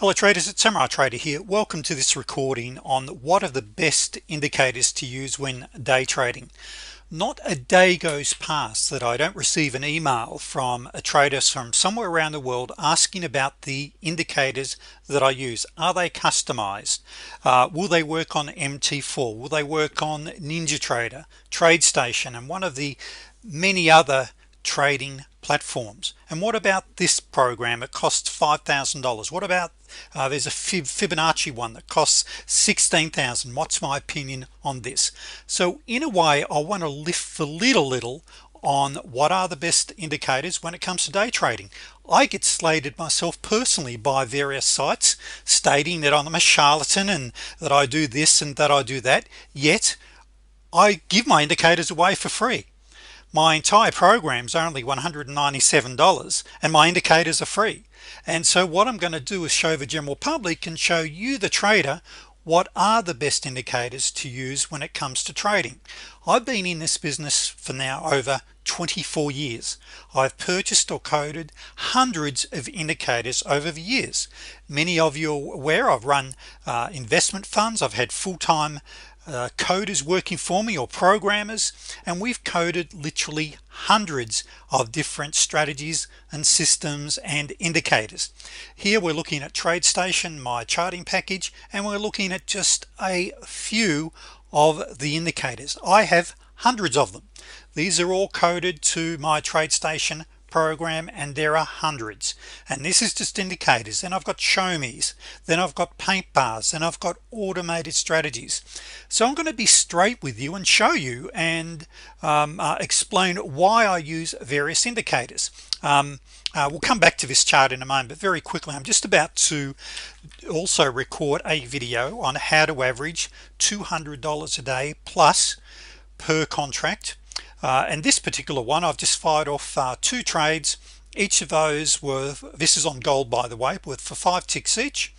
Hello traders, it's Samurai Trader here. Welcome to this recording on what are the best indicators to use when day trading. Not a day goes past that I don't receive an email from a trader from somewhere around the world asking about the indicators that I use. Are they customized? Will they work on MT4? Will they work on NinjaTrader, TradeStation, and one of the many other trading platforms? And what about this program? It costs $5,000. What about there's a Fibonacci one that costs $16,000. What's my opinion on this? So in a way, I want to lift the lid a little on what are the best indicators when it comes to day trading. I get slated myself personally by various sites stating that I'm a charlatan and that I do this and that I do that, yet I give my indicators away for free. My entire program is only $197 and my indicators are free. And so what I'm going to do is show the general public and show you, the trader, what are the best indicators to use when it comes to trading. I've been in this business for now over 24 years. I've purchased or coded hundreds of indicators over the years. Many of you are aware I've run investment funds. I've had full-time coders working for me, or programmers, and we've coded literally hundreds of different strategies and systems and indicators. Here we're looking at TradeStation, my charting package, and we're looking at just a few of the indicators. I have hundreds of them. These are all coded to my TradeStation program, and there are hundreds, and this is just indicators. Then I've got show me's, then I've got paint bars, and I've got automated strategies. So I'm going to be straight with you and show you and explain why I use various indicators. We'll come back to this chart in a moment, but very quickly, I'm just about to also record a video on how to average $200 a day plus per contract. And this particular one, I've just fired off two trades. Each of those were, this is on gold by the way, with for 5 ticks each,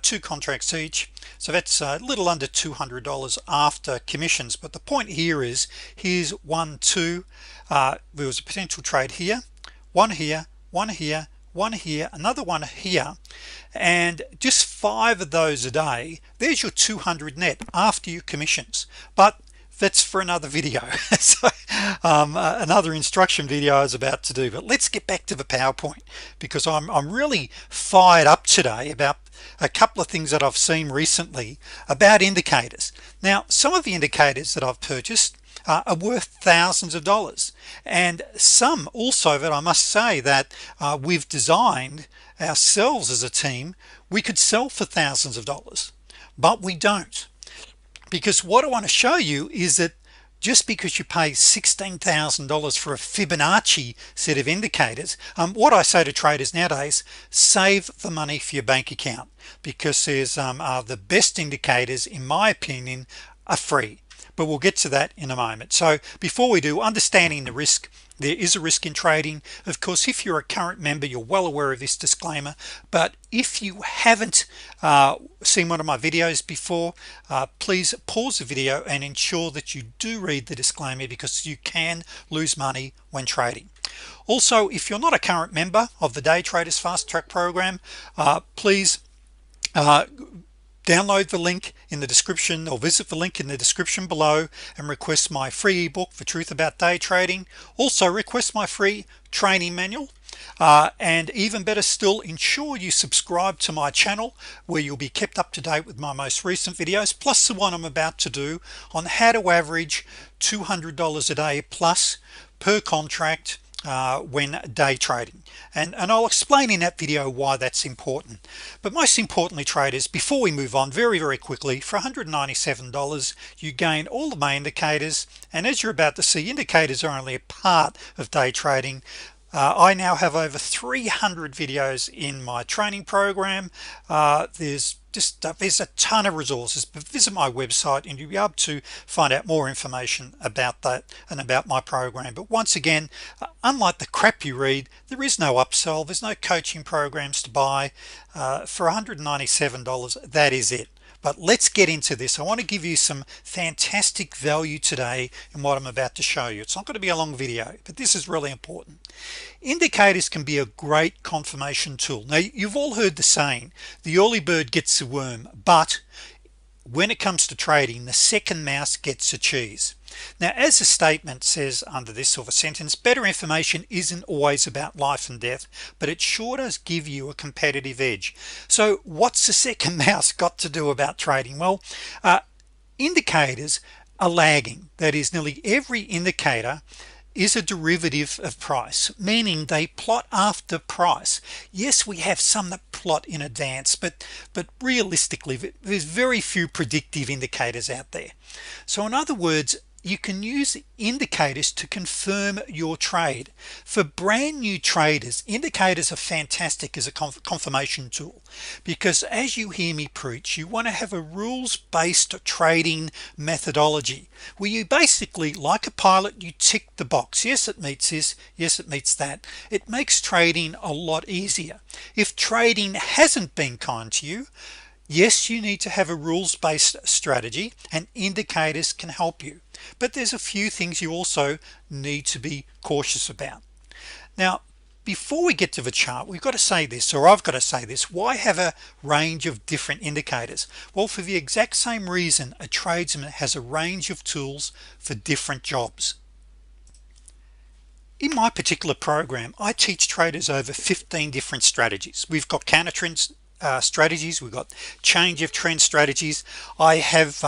two contracts each. So that's a little under $200 after commissions. But the point here is, here's 1 2 there was a potential trade here, one here, one here, one here, another one here, and just 5 of those a day. There's your 200 net after your commissions. But that's for another video. So another instruction video I was about to do. But let's get back to the PowerPoint, because I'm really fired up today about a couple of things that I've seen recently about indicators. Now, some of the indicators that I've purchased are worth thousands of dollars, and some also that I must say that we've designed ourselves as a team. We could sell for thousands of dollars, but we don't. Because what I want to show you is that just because you pay $16,000 for a Fibonacci set of indicators, what I say to traders nowadays, save the money for your bank account, because there's the best indicators, in my opinion, are free. But we'll get to that in a moment. So before we do, understanding the risk. There is a risk in trading. Of course, if you're a current member, you're well aware of this disclaimer. But if you haven't seen one of my videos before, please pause the video and ensure that you do read the disclaimer, because you can lose money when trading. Also, if you're not a current member of the Day Traders Fast Track program, please download the link in the description, or visit the link in the description below and request my free ebook, The Truth About Day Trading. Also request my free training manual, and even better still, ensure you subscribe to my channel, where you'll be kept up to date with my most recent videos, plus the one I'm about to do on how to average $200 a day plus per contract when day trading, and I'll explain in that video why that's important. But most importantly, traders, before we move on, very quickly, for $197 you gain all the main indicators, and as you're about to see, indicators are only a part of day trading. I now have over 300 videos in my training program. There's a ton of resources, but visit my website and you'll be able to find out more information about that and about my program. But once again, unlike the crap you read, there is no upsell, there's no coaching programs to buy. For $197, that is it. but let's get into this. I want to give you some fantastic value today in what I'm about to show you. It's not going to be a long video, but this is really important. Indicators can be a great confirmation tool. Now, you've all heard the saying, the early bird gets the worm, but when it comes to trading, the second mouse gets the cheese. Now, as the statement says under this sort of sentence, better information isn't always about life and death, but it sure does give you a competitive edge. So what's the second mouse got to do about trading? Well, indicators are lagging. That is, nearly every indicator is a derivative of price, meaning they plot after price. Yes, we have some that plot in advance, but realistically there's very few predictive indicators out there. So in other words, you can use indicators to confirm your trade. For brand new traders, indicators are fantastic as a confirmation tool, because as you hear me preach, you want to have a rules-based trading methodology where you basically, like a pilot, you tick the box. Yes, it meets this, yes, it meets that. It makes trading a lot easier. If trading hasn't been kind to you, yes, you need to have a rules-based strategy, and indicators can help you, but there's a few things you also need to be cautious about. Now, before we get to the chart, we've got to say this, or I've got to say this: why have a range of different indicators? Well, for the exact same reason a tradesman has a range of tools for different jobs. In my particular program, I teach traders over 15 different strategies. We've got counter trends strategies, we've got change of trend strategies. I have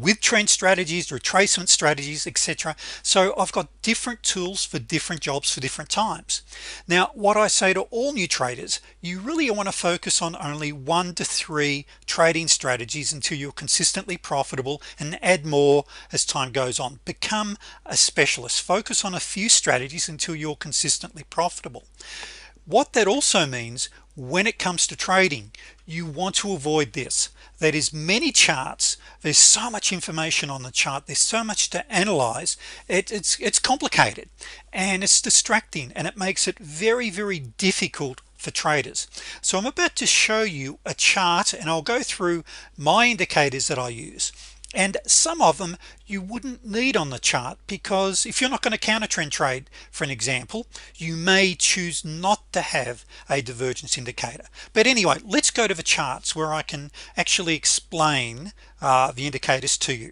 with trend strategies, retracement strategies, etc. So I've got different tools for different jobs for different times. Now, what I say to all new traders, you really want to focus on only 1 to 3 trading strategies until you're consistently profitable, and add more as time goes on. Become a specialist. Focus on a few strategies until you're consistently profitable. What that also means, when it comes to trading, you want to avoid this. That is, many charts, there's so much information on the chart, there's so much to analyze, it's complicated and it's distracting, and it makes it very difficult for traders. So I'm about to show you a chart, and I'll go through my indicators that I use, and some of them you wouldn't need on the chart, because if you're not going to counter trend trade, for an example, you may choose not to have a divergence indicator. But anyway, let's go to the charts where I can actually explain the indicators to you.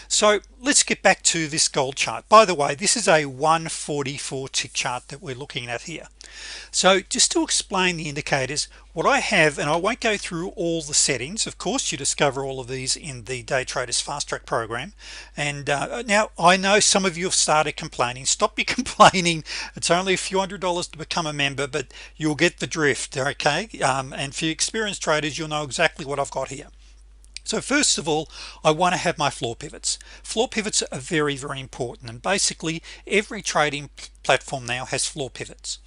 So let's get back to this gold chart. By the way, this is a 144 tick chart that we're looking at here. So just to explain the indicators, what I have, and I won't go through all the settings, of course you discover all of these in the Day Traders Fast Track program. And now I know some of you have started complaining. Stop your complaining. It's only a few $100s to become a member, but you'll get the drift, okay? And for experienced traders, you'll know exactly what I've got here. So first of all, I want to have my floor pivots. Floor pivots are very important, and basically every trading platform now has floor pivots.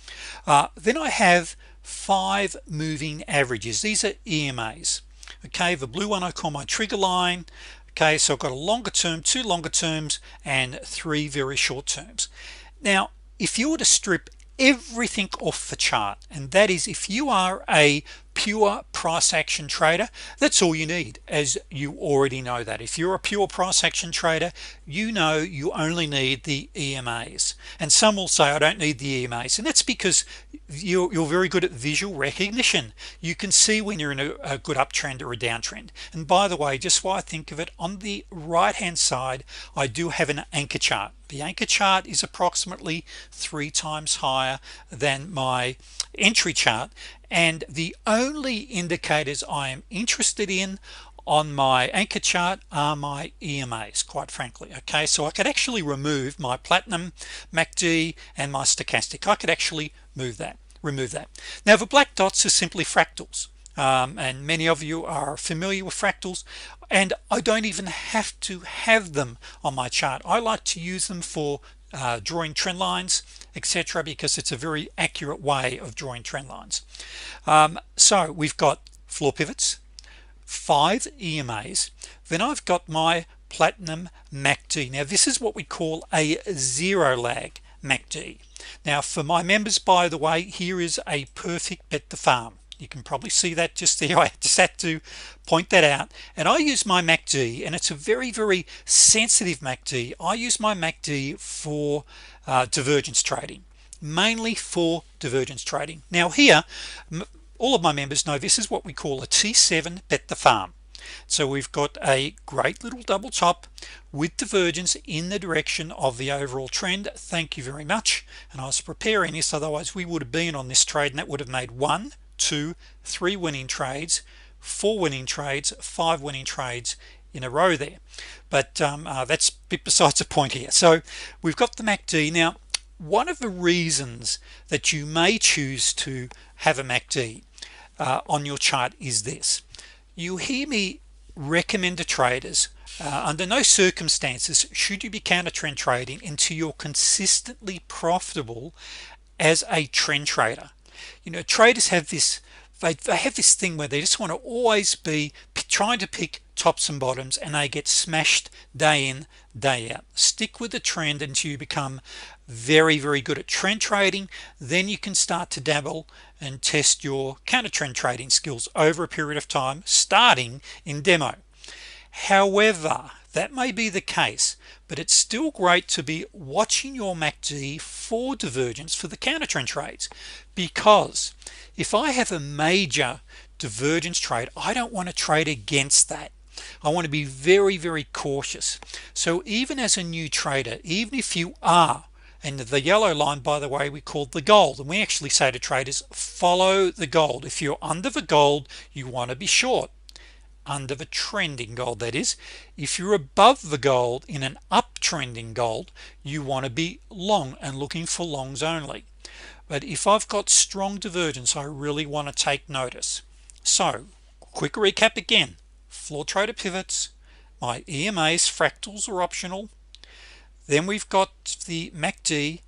Then I have 5 moving averages. These are EMAs. Okay, the blue one I call my trigger line. Okay, so I've got a longer term, 2 longer terms, and 3 very short terms. Now, if you were to strip everything off the chart, and that is, if you are a pure price action trader, that's all you need, as you already know that. If you're a pure price action trader, you know you only need the EMAs. And some will say, I don't need the EMAs, and that's because you're very good at visual recognition. You can see when you're in a good uptrend or a downtrend. And by the way, just while I think of it, on the right hand side I do have an anchor chart. The anchor chart is approximately 3 times higher than my entry chart, and the only indicators I am interested in on my anchor chart are my EMAs, quite frankly. Okay, so I could actually remove my platinum, MACD, and my stochastic. I could actually remove that. Now, the black dots are simply fractals, and many of you are familiar with fractals, and I don't even have to have them on my chart. I like to use them for drawing trend lines, etc., because it's a very accurate way of drawing trend lines. So we've got floor pivots, 5 EMAs, then I've got my platinum MACD. Now this is what we call a 0 lag MACD. Now for my members, by the way, here is a perfect bet the farm. You can probably see that just there. I just had to point that out. And I use my MACD, and it's a very sensitive MACD. I use my MACD for divergence trading, mainly for divergence trading. Now here, all of my members know this is what we call a T7 bet the farm. So we've got a great little double top with divergence in the direction of the overall trend. Thank you very much. And I was preparing this, otherwise we would have been on this trade, and that would have made 1, 2, 3 winning trades, 4 winning trades, 5 winning trades in a row there. But that's a bit besides the point here. So we've got the MACD. Now, one of the reasons that you may choose to have a MACD on your chart is this. You hear me recommend to traders, under no circumstances should you be counter trend trading until you're consistently profitable as a trend trader. You know, traders have this, they have this thing where they just want to always be trying to pick tops and bottoms, and they get smashed day in, day out. Stick with the trend until you become very good at trend trading. Then you can start to dabble and test your counter trend trading skills over a period of time, starting in demo. However, that may be the case, but it's still great to be watching your MACD for divergence for the counter trend trades, because if I have a major divergence trade, I don't want to trade against that. I want to be very cautious. So even as a new trader, even if you are, and the yellow line, by the way, we call the gold, and we actually say to traders, follow the gold. If you're under the gold, you want to be short, under the trending gold, that is. If you're above the gold in an uptrending gold, you want to be long and looking for longs only. But if I've got strong divergence, I really want to take notice. So quick recap again: floor trader pivots, my EMAs, fractals are optional, then we've got the MACD,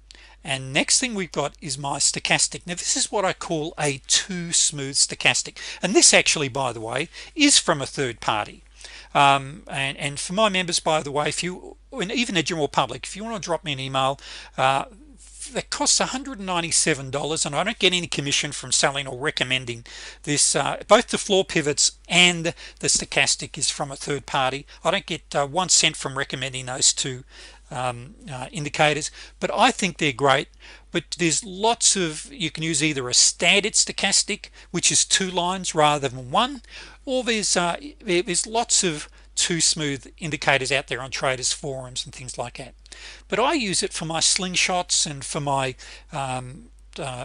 and next thing we've got is my stochastic. Now this is what I call a too smooth stochastic, and this actually, by the way, is from a third party. And for my members, by the way, if you, and even the general public, if you want to drop me an email, that costs $197, and I don't get any commission from selling or recommending this. Both the floor pivots and the stochastic is from a third party. I don't get 1 cent from recommending those two indicators, but I think they're great. But there's lots of, you can use either a standard stochastic, which is 2 lines rather than 1, or there's lots of too smooth indicators out there on traders forums and things like that. But I use it for my slingshots and for my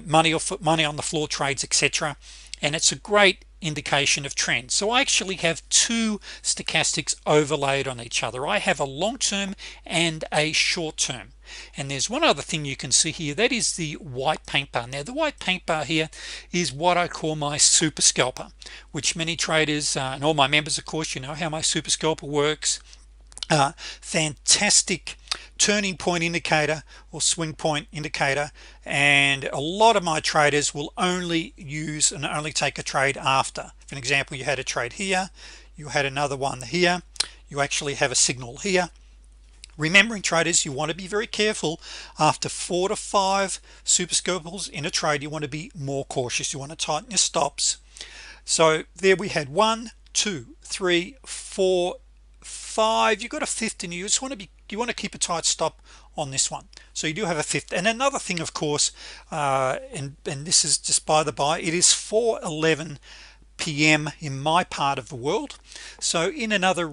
money on the floor trades, etc., and it's a great indication of trend. So I actually have 2 stochastics overlaid on each other. I have a long-term and a short-term. And there's one other thing you can see here, that is the white paint bar. Now the white paint bar here is what I call my super scalper, which many traders and all my members, of course, you know how my super scalper works. Fantastic turning point indicator or swing point indicator, and a lot of my traders will only use and only take a trade after. For an example, you had a trade here, you had another one here, you actually have a signal here. Remembering, traders, you want to be very careful. After 4 to 5 super scalpels in a trade, you want to be more cautious. You want to tighten your stops. So there we had 1, 2, 3, 4, 5. You got a fifth, and you just want to keep a tight stop on this one. So you do have a fifth. And another thing, of course, and this is just by the by, it is 4:11 p.m. in my part of the world. So in another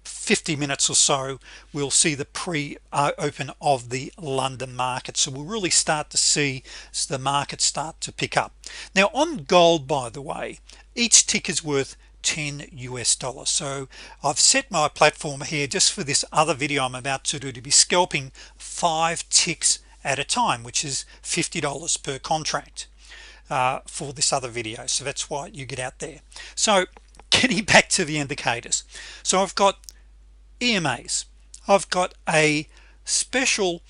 50 minutes or so, we'll see the pre-open of the London market. So we'll really start to see the market start to pick up. Now on gold, by the way, each tick is worth $10 US. So I've set my platform here just for this other video I'm about to do to be scalping 5 ticks at a time, which is $50 per contract for this other video. So that's why you get out there. So getting back to the indicators, so I've got EMAs, I've got a special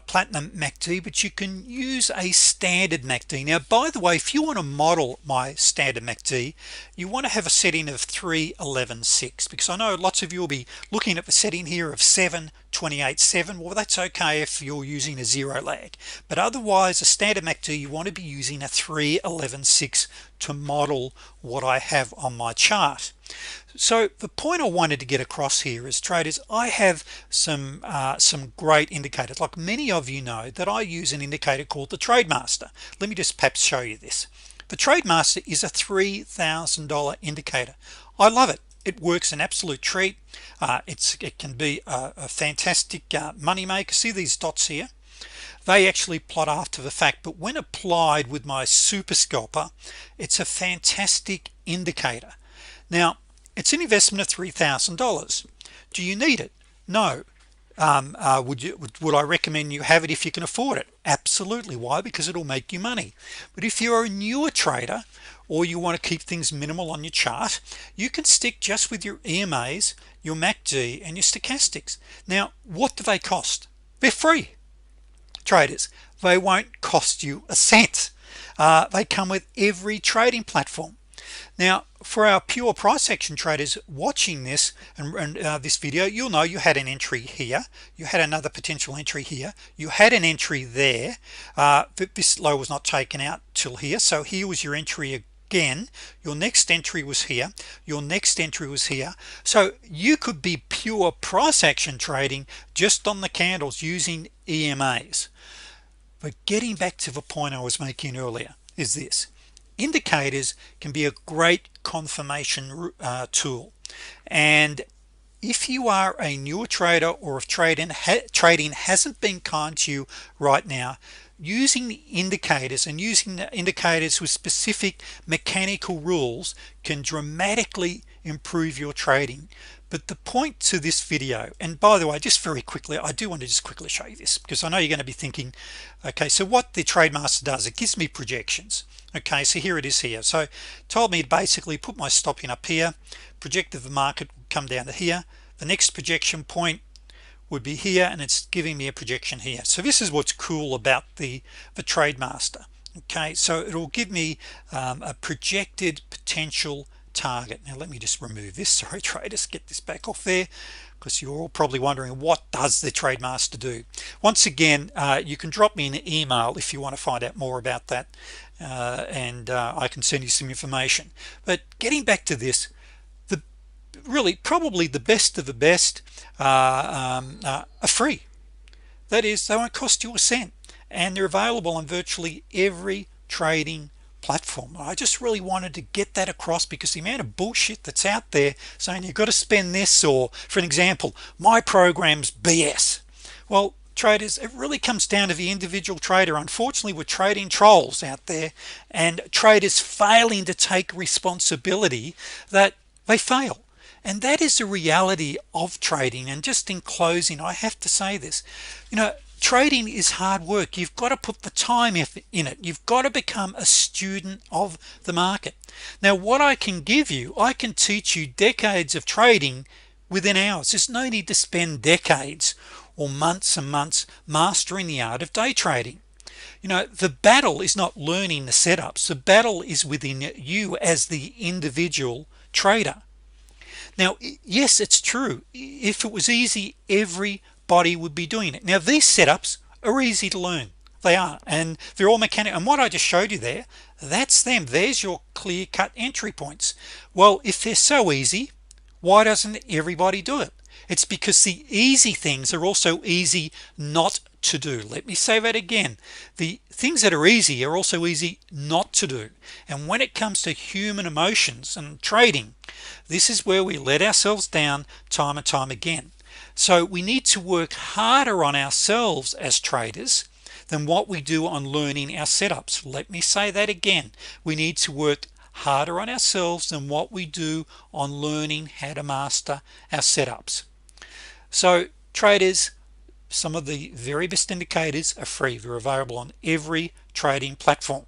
platinum MACD, but you can use a standard MACD. Now by the way, if you want to model my standard MACD, you want to have a setting of 3:11.6, because I know lots of you will be looking at the setting here of 7, 28.7. well, that's okay if you're using a zero lag, but otherwise a standard MACD you want to be using a 3.11.6 to model what I have on my chart. So the point I wanted to get across here is, traders, I have some great indicators. Like many of you know that I use an indicator called the Trade Master. Let me just perhaps show you this. The Trade Master is a $3,000 indicator. I love it. It works an absolute treat. It can be a fantastic money maker. See these dots here? They actually plot after the fact, but when applied with my super scalper, it's a fantastic indicator. Now it's an investment of $3,000. Do you need it? No. Would I recommend you have it if you can afford it? Absolutely. Why? Because it'll make you money. But if you're a newer trader, or you want to keep things minimal on your chart, you can stick just with your EMAs, your MACD, and your stochastics. Now what do they cost? They're free, traders. They won't cost you a cent. They come with every trading platform. Now for our pure price action traders watching this and this video, you'll know you had an entry here, you had another potential entry here, you had an entry there. This low was not taken out till here, so here was your entry again. Your next entry was here, your next entry was here. So you could be pure price action trading just on the candles using EMAs. But getting back to the point I was making earlier is this: indicators can be a great confirmation tool, and if you are a newer trader, or if trading hasn't been kind to you right now, using the indicators and using the indicators with specific mechanical rules can dramatically improve your trading. But the point to this video, and by the way, just very quickly, I do want to just quickly show you this, because I know you're going to be thinking, okay, so what the Trade Master does, it gives me projections. Okay, so here it is here. So it told me to basically put my stop in up here, projected the market would come down to here, the next projection point would be here, and it's giving me a projection here. So this is what's cool about the Trade Master. Okay, so it'll give me a projected potential target. Now let me just remove this, sorry traders, get this back off there, because you're all probably wondering, what does the Trade Master do? Once again, you can drop me an email if you want to find out more about that, and I can send you some information. But getting back to this, really probably the best of the best are free. That is, they won't cost you a cent, and they're available on virtually every trading platform. I just really wanted to get that across, because the amount of bullshit that's out there saying you've got to spend this, or for an example, my program's BS. Well, traders, it really comes down to the individual trader. Unfortunately, we're trading trolls out there, and traders failing to take responsibility that they fail. And that is the reality of trading. And just in closing, I have to say this, trading is hard work. You've got to put the time in it. You've got to become a student of the market. Now what I can give you, I can teach you decades of trading within hours. There's no need to spend decades or months and months mastering the art of day trading. The battle is not learning the setups. The battle is within you as the individual trader. Now yes, it's true, if it was easy, everybody would be doing it. Now these setups are easy to learn. They are, and they're all mechanical. And what I just showed you there, that's them. There's your clear-cut entry points. Well, if they're so easy, why doesn't everybody do it? It's because the easy things are also easy not to do. Let me say that again. The things that are easy are also easy not to do. And when it comes to human emotions and trading, this is where we let ourselves down time and time again. So we need to work harder on ourselves as traders than what we do on learning our setups. Let me say that again. We need to work harder on ourselves than what we do on learning how to master our setups. So traders, some of the very best indicators are free. They're available on every trading platform.